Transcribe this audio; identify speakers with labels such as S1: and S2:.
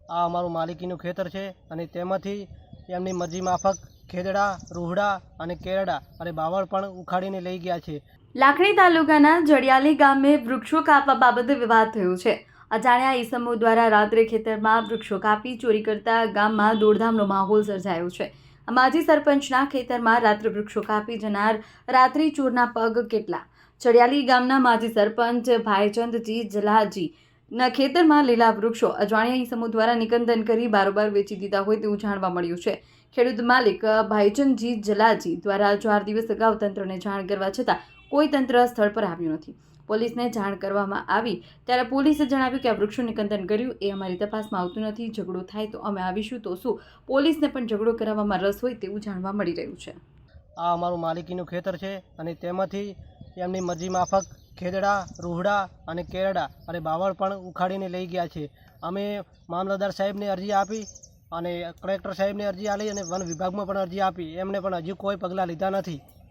S1: આ અમારું માલિકીનું ખેતર છે અને તેમાંથી એમની મરજી માફક ખેદડા, રૂહડા અને કેરડા અને બાવળ પણ ઉખાડીને લઈ ગયા છે।
S2: લાખણી તાલુકાના જડિયાલી ગામે વૃક્ષો કાપવા બાબતે વિવાદ થયો છે। અજાણ્યા ઈસમો દ્વારા રાત્રે ખેતરમાં વૃક્ષો કાપી ચોરી કરતા ગામમાં દોડધામનો માહોલ સર્જાયો છે। માજી સરપંચના ખેતરમાં રાત્રે વૃક્ષો કાપી જનાર રાત્રિ ચોરના પગ કેટલા। જડિયાલી ગામના માજી સરપંચ ભાઈચંદજી જલાજી ના ખેતરમાં લીલા વૃક્ષો અજાણ્યા ઈસમો દ્વારા નિકંદન કરી બારોબાર વેચી દીધા હોય તેવું જાણવા મળ્યું છે। ખેડૂત માલિક ભાઈચંદજી જલાજી દ્વારા 4 દિવસ અગાઉ તંત્રને જાણ કરવા છતાં કોઈ તંત્ર સ્થળ પર આવ્યું નથી। પોલીસને જાણ કરવામાં આવી ત્યારે પોલીસે જણાવ્યું કે આ વૃક્ષો નિકંદન કર્યું એ અમારી તપાસમાં આવતું નથી। ઝઘડો થાય તો અમે આવીશું તો શું, પોલીસને પણ ઝઘડો કરાવવામાં રસ હોય તેવું જાણવા મળી રહ્યું છે।
S1: આ અમારું માલિકીનું ખેતર છે અને તેમાંથી એમની મરજી માફક ખેદડા, રૂહડા અને કેરડા અને બાવળ પણ ઉખાડીને લઈ ગયા છે। અમે મામલતદાર સાહેબને અરજી આપી અને કલેક્ટર સાહેબને અરજી આપી અને વન વિભાગમાં પણ અરજી આપી, એમને પણ હજુ કોઈ પગલાં લીધા નથી।